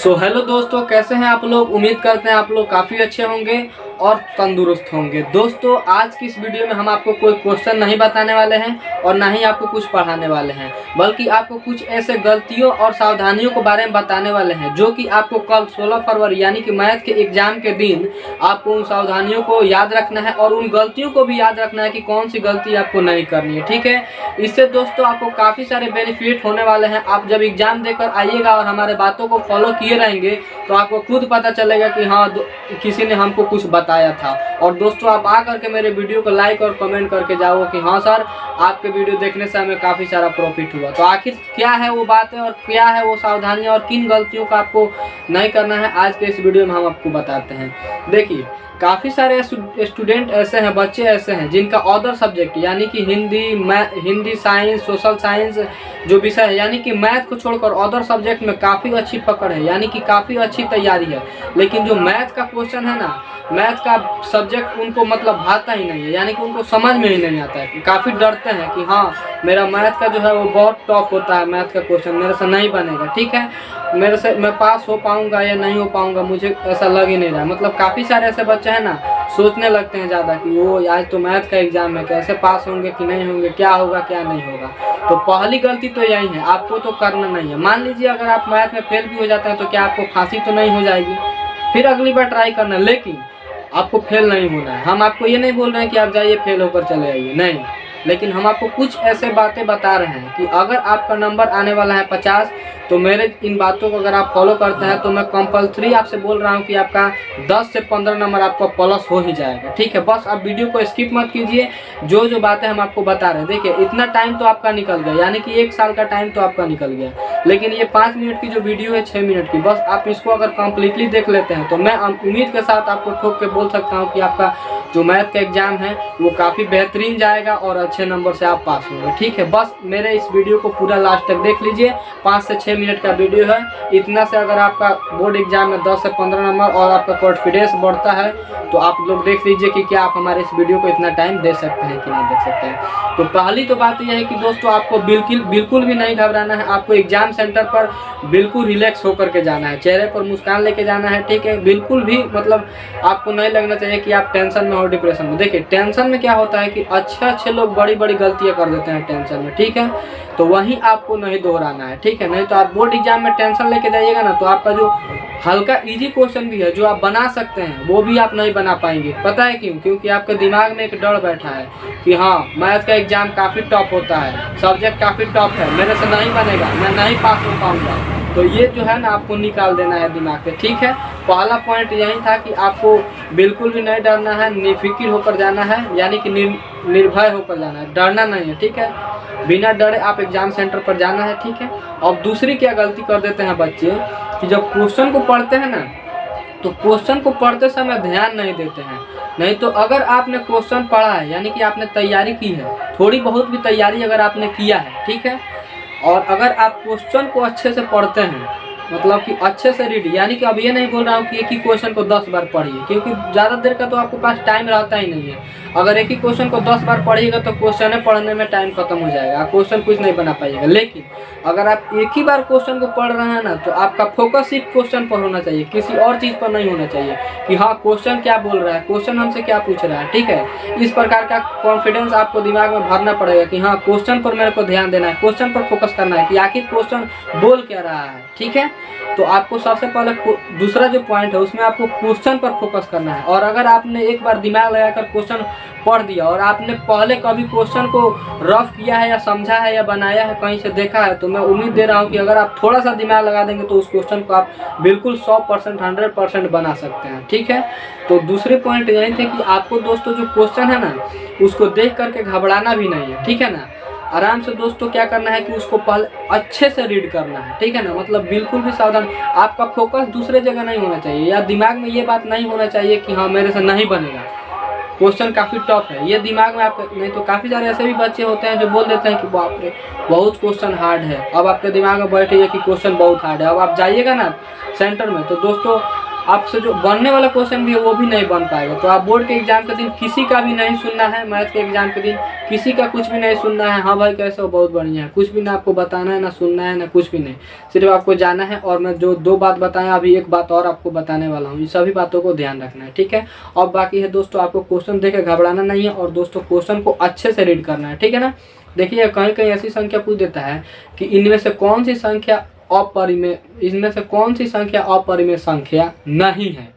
Hello दोस्तों, कैसे हैं आप लोग। उम्मीद करते हैं आप लोग काफ़ी अच्छे होंगे और तंदुरुस्त होंगे। दोस्तों, आज की इस वीडियो में हम आपको कोई क्वेश्चन नहीं बताने वाले हैं और ना ही आपको कुछ पढ़ाने वाले हैं, बल्कि आपको कुछ ऐसे गलतियों और सावधानियों के बारे में बताने वाले हैं जो कि आपको कल 16 फरवरी यानी कि मैथ के एग्जाम के दिन आपको उन सावधानियों को याद रखना है और उन गलतियों को भी याद रखना है कि कौन सी गलती आपको नहीं करनी है। ठीक है, इससे दोस्तों आपको काफ़ी सारे बेनिफिट होने वाले हैं। आप जब एग्जाम देकर आइएगा और हमारे बातों को फॉलो किए रहेंगे तो आपको खुद पता चलेगा कि हाँ, किसी ने हमको कुछ बताया था। और दोस्तों, आप आ करके मेरे वीडियो को लाइक और कमेंट करके जाओ कि हाँ सर, आपके वीडियो देखने से हमें काफ़ी सारा प्रॉफिट हुआ। तो आखिर क्या है वो बातें और क्या है वो सावधानियाँ और किन गलतियों का आपको नहीं करना है, आज के इस वीडियो में हम आपको बताते हैं। देखिए, काफ़ी सारे स्टूडेंट ऐसे हैं, बच्चे ऐसे हैं जिनका अदर सब्जेक्ट यानी कि हिंदी साइंस, सोशल साइंस जो विषय है यानी कि मैथ को छोड़कर अदर सब्जेक्ट में काफ़ी अच्छी पकड़ है, यानी कि काफ़ी अच्छी तैयारी है। लेकिन जो मैथ का क्वेश्चन है ना, मैथ का सब्जेक्ट उनको मतलब भाता ही नहीं है, यानी कि उनको समझ में ही नहीं आता है। काफ़ी डरते हैं कि हाँ, मेरा मैथ का जो है वो बहुत टफ होता है, मैथ का क्वेश्चन मेरे से नहीं बनेगा। ठीक है, मेरे से मैं पास हो पाऊंगा या नहीं हो पाऊंगा, मुझे ऐसा लग ही नहीं रहा। मतलब काफ़ी सारे ऐसे बच्चे हैं ना, सोचने लगते हैं ज़्यादा कि वो आज तो मैथ का एग्जाम है, कैसे पास होंगे कि नहीं होंगे, क्या होगा क्या नहीं होगा। तो पहली गलती तो यही है, आपको तो करना नहीं है। मान लीजिए अगर आप मैथ में फेल भी हो जाते हैं तो क्या आपको फांसी तो नहीं हो जाएगी, फिर अगली बार ट्राई करना। लेकिन आपको फेल नहीं होना है। हम आपको ये नहीं बोल रहे हैं कि आप जाइए फेल होकर चले आइए, नहीं। लेकिन हम आपको कुछ ऐसे बातें बता रहे हैं कि अगर आपका नंबर आने वाला है 50, तो मेरे इन बातों को अगर आप फॉलो करते हैं तो मैं कंपलसरी आपसे बोल रहा हूं कि आपका 10 से 15 नंबर आपका प्लस हो ही जाएगा। ठीक है, बस आप वीडियो को स्किप मत कीजिए। जो जो बातें हम आपको बता रहे हैं, देखिए इतना टाइम तो आपका निकल गया, यानी कि 1 साल का टाइम तो आपका निकल गया। लेकिन ये 5 मिनट की जो वीडियो है, 6 मिनट की, बस आप इसको अगर कम्प्लीटली देख लेते हैं तो मैं उम्मीद के साथ आपको ठोक के बोल सकता हूँ कि आपका जो मैथ का एग्जाम है वो काफ़ी बेहतरीन जाएगा और अच्छे नंबर से आप पास होंगे। ठीक है, बस मेरे इस वीडियो को पूरा लास्ट तक देख लीजिए। 5 से 6 मिनट का वीडियो है। इतना से अगर आपका बोर्ड एग्जाम में 10 से 15 नंबर और आपका कॉन्फिडेंस बढ़ता है तो आप लोग देख लीजिए कि क्या आप हमारे इस वीडियो को इतना टाइम दे सकते हैं कि नहीं दे सकते हैं। तो पहली तो बात यह है कि दोस्तों, आपको बिल्कुल भी नहीं घबराना है। आपको एग्जाम सेंटर पर बिल्कुल रिलैक्स होकर के जाना है, चेहरे पर मुस्कान लेके जाना है। ठीक है, बिल्कुल भी मतलब आपको नहीं लगना चाहिए कि आप टेंशन में हो, डिप्रेशन में। देखिए, टेंशन में क्या होता है कि अच्छे लोग बड़ी गलतियां कर देते हैं टेंशन में। ठीक है, तो वहीं आपको नहीं दोहराना है। ठीक है, नहीं तो आप बोर्ड एग्जाम में टेंशन लेके जाइएगा ना, तो आपका जो हल्का इजी क्वेश्चन भी है जो आप बना सकते हैं वो भी आप नहीं बना पाएंगे। पता है क्यों? क्योंकि आपके दिमाग में एक डर बैठा है कि हाँ, मैथ का एग्जाम काफ़ी टफ होता है, सब्जेक्ट काफ़ी टफ है, मेरे से नहीं बनेगा, मैं नहीं पास हो पाऊंगा। तो ये जो है ना, आपको निकाल देना है दिमाग से। ठीक है, पहला पॉइंट यही था कि आपको बिल्कुल भी नहीं डरना है, निफिकिर होकर जाना है, यानी कि निर्भय होकर जाना है, डरना नहीं है। ठीक है, बिना डरे आप एग्जाम सेंटर पर जाना है। ठीक है, और दूसरी क्या गलती कर देते हैं बच्चे कि जब क्वेश्चन को पढ़ते हैं ना, तो क्वेश्चन को पढ़ते समय ध्यान नहीं देते हैं। नहीं तो अगर आपने क्वेश्चन पढ़ा है, यानी कि आपने तैयारी की है, थोड़ी बहुत भी तैयारी अगर आपने किया है, ठीक है, और अगर आप क्वेश्चन को अच्छे से पढ़ते हैं, मतलब कि अच्छे से रीड, यानी कि अब ये नहीं बोल रहा हूँ कि एक ही क्वेश्चन को 10 बार पढ़िए, क्योंकि ज़्यादा देर का तो आपके पास टाइम रहता ही नहीं है। अगर एक ही क्वेश्चन को 10 बार पढ़िएगा तो क्वेश्चन पढ़ने में टाइम खत्म हो जाएगा, क्वेश्चन कुछ नहीं बना पाइएगा। लेकिन अगर आप एक ही बार क्वेश्चन को पढ़ रहे हैं ना, तो आपका फोकस सिर्फ क्वेश्चन पर होना चाहिए, किसी और चीज़ पर नहीं होना चाहिए कि हाँ, क्वेश्चन क्या बोल रहा है, क्वेश्चन हमसे क्या पूछ रहा है। ठीक है, इस प्रकार का कॉन्फिडेंस आपको दिमाग में भरना पड़ेगा कि हाँ, क्वेश्चन पर मेरे को ध्यान देना है, क्वेश्चन पर फोकस करना है कि आखिर क्वेश्चन बोल क्या रहा है। ठीक है, तो आपको सबसे पहले दूसरा जो पॉइंट है उसमें आपको क्वेश्चन पर फोकस करना है। और अगर आपने एक बार दिमाग लगाकर क्वेश्चन पढ़ दिया और आपने पहले कभी क्वेश्चन को रफ किया है या समझा है या बनाया है, कहीं से देखा है, तो मैं उम्मीद दे रहा हूं कि अगर आप थोड़ा सा दिमाग लगा देंगे तो उस क्वेश्चन को आप बिल्कुल 100%, 100% बना सकते हैं। ठीक है, तो दूसरे पॉइंट यही थे कि आपको दोस्तों जो क्वेश्चन है ना, उसको देख करके घबराना भी नहीं है। ठीक है ना, आराम से दोस्तों क्या करना है कि उसको पहले अच्छे से रीड करना है। ठीक है ना, मतलब बिल्कुल भी सावधान, आपका फोकस दूसरे जगह नहीं होना चाहिए, या दिमाग में ये बात नहीं होना चाहिए कि हाँ, मेरे से नहीं बनेगा, क्वेश्चन काफ़ी टफ है, ये दिमाग में आपके नहीं। तो काफ़ी सारे ऐसे भी बच्चे होते हैं जो बोल देते हैं कि बाप रे, बहुत क्वेश्चन हार्ड है। अब आपके दिमाग में बैठे कि क्वेश्चन बहुत हार्ड है। अब आप जाइएगा ना सेंटर में, तो दोस्तों आपसे जो बनने वाला क्वेश्चन भी है वो भी नहीं बन पाएगा। तो आप बोर्ड के एग्जाम के दिन किसी का भी नहीं सुनना है, मैथ के एग्जाम के दिन किसी का कुछ भी नहीं सुनना है। हाँ भाई कैसे हो, बहुत बढ़िया है, कुछ भी ना आपको बताना है, ना सुनना है, ना कुछ भी नहीं, सिर्फ आपको जाना है। और मैं जो 2 बात बताया अभी एक बात और आपको बताने वाला हूँ, ये सभी बातों को ध्यान रखना है, ठीक है। और बाकी है दोस्तों, आपको क्वेश्चन देख के घबराना नहीं है और दोस्तों क्वेश्चन को अच्छे से रीड करना है, ठीक है ना। देखिए कहीं कहीं ऐसी संख्या पूछ देता है कि इनमें से कौन सी संख्या अपरिमेय, इसमें से कौन सी संख्या अपरिमेय संख्या नहीं है,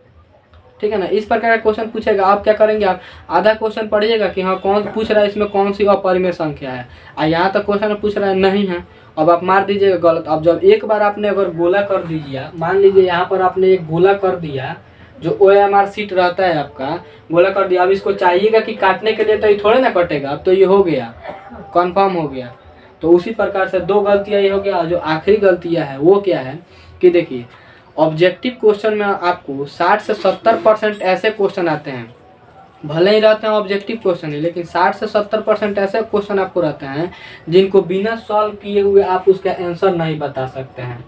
ठीक है ना। इस प्रकार का क्वेश्चन पूछेगा, आप क्या करेंगे, आप आधा क्वेश्चन पढ़िएगा कि हाँ कौन पूछ रहा है इसमें कौन सी अपरिमेय संख्या है, और यहाँ तक क्वेश्चन पूछ रहा है नहीं है, अब आप मार दीजिएगा गलत। अब जब एक बार आपने अगर गोला कर दीजिए, मान लीजिए यहाँ पर आपने एक गोला कर दिया, जो OMR शीट रहता है आपका, गोला कर दिया, अब इसको चाहिएगा कि काटने के लिए, तो ये थोड़े ना कटेगा, अब तो ये हो गया, कंफर्म हो गया। तो उसी प्रकार से 2 गलतियाँ ये हो गया। और जो आखिरी गलतियाँ है वो क्या है कि देखिए ऑब्जेक्टिव क्वेश्चन में आपको 60 से 70% ऐसे क्वेश्चन आते हैं, भले ही रहते हैं ऑब्जेक्टिव क्वेश्चन ही, लेकिन 60 से 70% ऐसे क्वेश्चन आपको रहते हैं जिनको बिना सॉल्व किए हुए आप उसका आंसर नहीं बता सकते हैं।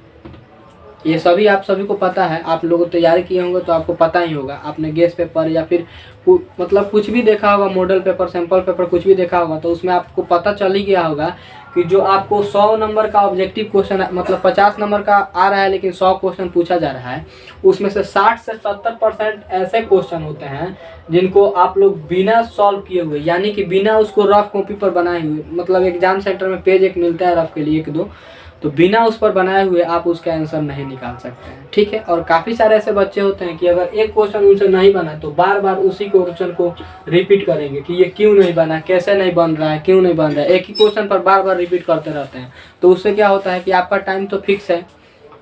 ये सभी आप सभी को पता है, आप लोग तैयारी किए होंगे तो आपको पता ही होगा, आपने गेस पेपर या फिर मतलब कुछ भी देखा होगा, मॉडल पेपर, सैंपल पेपर कुछ भी देखा होगा, तो उसमें आपको पता चल ही गया होगा कि जो आपको 100 नंबर का ऑब्जेक्टिव क्वेश्चन, मतलब 50 नंबर का आ रहा है लेकिन 100 क्वेश्चन पूछा जा रहा है, उसमें से 60 से 70% ऐसे क्वेश्चन होते हैं जिनको आप लोग बिना सॉल्व किए हुए, यानी कि बिना उसको रफ कॉपी पर बनाए हुए, मतलब एग्जाम सेंटर में पेज एक मिलता है रफ के लिए 1-2, तो बिना उस पर बनाए हुए आप उसका आंसर नहीं निकाल सकते हैं, ठीक है। और काफ़ी सारे ऐसे बच्चे होते हैं कि अगर एक क्वेश्चन उनसे नहीं बना तो बार बार उसी क्वेश्चन को रिपीट करेंगे कि ये क्यों नहीं बना, कैसे नहीं बन रहा है, क्यों नहीं बन रहा है, एक ही क्वेश्चन पर बार बार रिपीट करते रहते हैं। तो उससे क्या होता है कि आपका टाइम तो फिक्स है,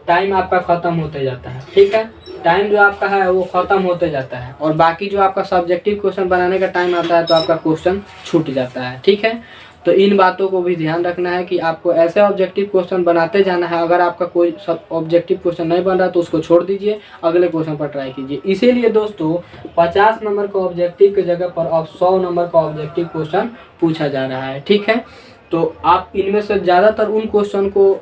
टाइम आपका ख़त्म होते जाता है, ठीक है, टाइम जो आपका है वो ख़त्म होते जाता है, और बाकी जो आपका सब्जेक्टिव क्वेश्चन बनाने का टाइम आता है तो आपका क्वेश्चन छूट जाता है, ठीक है। तो इन बातों को भी ध्यान रखना है कि आपको ऐसे ऑब्जेक्टिव क्वेश्चन बनाते जाना है। अगर आपका कोई सब ऑब्जेक्टिव क्वेश्चन नहीं बन रहा तो उसको छोड़ दीजिए, अगले क्वेश्चन पर ट्राई कीजिए। इसीलिए दोस्तों 50 नंबर का ऑब्जेक्टिव की जगह पर अब 100 नंबर का ऑब्जेक्टिव क्वेश्चन पूछा जा रहा है, ठीक है। तो आप इनमें से ज़्यादातर उन क्वेश्चन को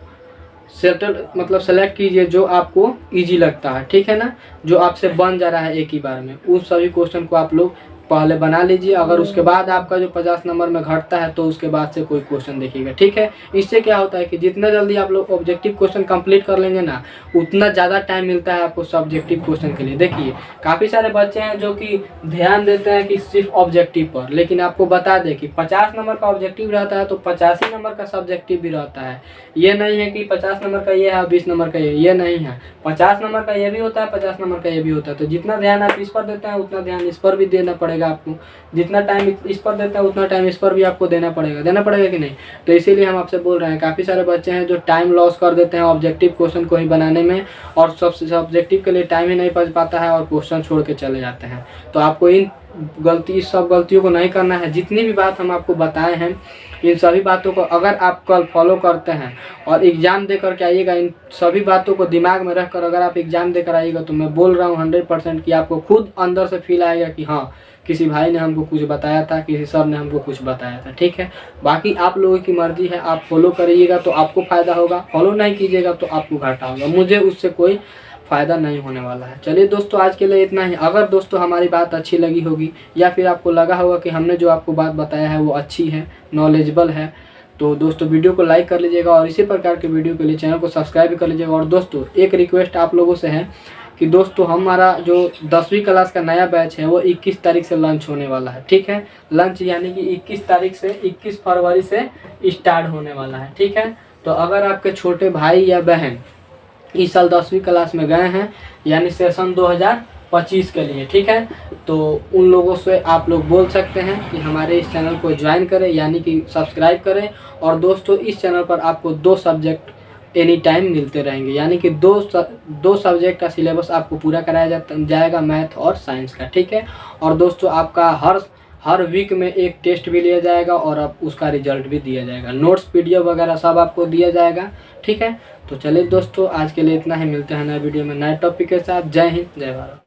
सेलेक्ट कीजिए जो आपको ईजी लगता है, ठीक है ना, जो आपसे बन जा रहा है एक ही बार में, उन सभी क्वेश्चन को आप लोग पहले बना लीजिए। अगर उसके बाद आपका जो 50 नंबर में घटता है तो उसके बाद से कोई क्वेश्चन देखिएगा, ठीक है। इससे क्या होता है कि जितना जल्दी आप लोग ऑब्जेक्टिव क्वेश्चन कंप्लीट कर लेंगे ना, उतना ज़्यादा टाइम मिलता है आपको सब्जेक्टिव क्वेश्चन के लिए। देखिए काफ़ी सारे बच्चे हैं जो कि ध्यान देते हैं कि सिर्फ ऑब्जेक्टिव पर, लेकिन आपको बता दें कि 50 नंबर का ऑब्जेक्टिव रहता है तो 85 नंबर का सब्जेक्टिव भी रहता है। ये नहीं है कि 50 नंबर का ये है 20 नंबर का ये नहीं है, 50 नंबर का ये भी होता है, 50 नंबर का ये भी होता है। तो जितना ध्यान आप इस पर देते हैं उतना ध्यान इस पर भी देना पड़ेगा आपको, जितना टाइम इस पर देते हैं उतना टाइम इस पर भी आपको देना पड़ेगा कि नहीं। तो इसीलिए हम आपसे बोल रहे हैं, काफ़ी सारे बच्चे हैं जो टाइम लॉस कर देते हैं ऑब्जेक्टिव क्वेश्चन को ही बनाने में, और सब्जेक्टिव के लिए टाइम ही नहीं बच पाता है और क्वेश्चन छोड़ के चले जाते हैं। तो आपको इस सब गलतियों को नहीं करना है। जितनी भी बात हम आपको बताए हैं, इन सभी बातों को अगर आप कल फॉलो करते हैं और एग्ज़ाम दे करके आइएगा, इन सभी बातों को दिमाग में रखकर अगर आप एग्ज़ाम देकर आइएगा, तो मैं बोल रहा हूँ 100% कि आपको खुद अंदर से फील आएगा कि हाँ किसी भाई ने हमको कुछ बताया था, किसी सर ने हमको कुछ बताया था, ठीक है। बाकी आप लोगों की मर्जी है, आप फॉलो करिएगा तो आपको फ़ायदा होगा, फॉलो नहीं कीजिएगा तो आपको घाटा होगा, मुझे उससे कोई फ़ायदा नहीं होने वाला है। चलिए दोस्तों आज के लिए इतना ही। अगर दोस्तों हमारी बात अच्छी लगी होगी या फिर आपको लगा होगा कि हमने जो आपको बात बताया है वो अच्छी है, नॉलेजेबल है, तो दोस्तों वीडियो को लाइक कर लीजिएगा और इसी प्रकार के वीडियो के लिए चैनल को सब्सक्राइब कर लीजिएगा। और दोस्तों एक रिक्वेस्ट आप लोगों से है कि दोस्तों हमारा जो 10वीं क्लास का नया बैच है वो 21 तारीख से लॉन्च होने वाला है, ठीक है। लॉन्च यानी कि 21 तारीख से 21 फरवरी से स्टार्ट होने वाला है, ठीक है। तो अगर आपके छोटे भाई या बहन इस साल 10वीं क्लास में गए हैं, यानी सेशन 2025 के लिए, ठीक है, तो उन लोगों से आप लोग बोल सकते हैं कि हमारे इस चैनल को ज्वाइन करें, यानी कि सब्सक्राइब करें। और दोस्तों इस चैनल पर आपको 2 सब्जेक्ट एनी टाइम मिलते रहेंगे, यानी कि दो सब्जेक्ट का सिलेबस आपको पूरा कराया जाएगा, मैथ और साइंस का, ठीक है। और दोस्तों आपका हर वीक में एक टेस्ट भी लिया जाएगा और अब उसका रिजल्ट भी दिया जाएगा, नोट्स PDF वगैरह सब आपको दिया जाएगा, ठीक है। तो चलिए दोस्तों आज के लिए इतना ही, मिलते हैं नए वीडियो में नए टॉपिक के साथ। जय हिंद, जय भारत।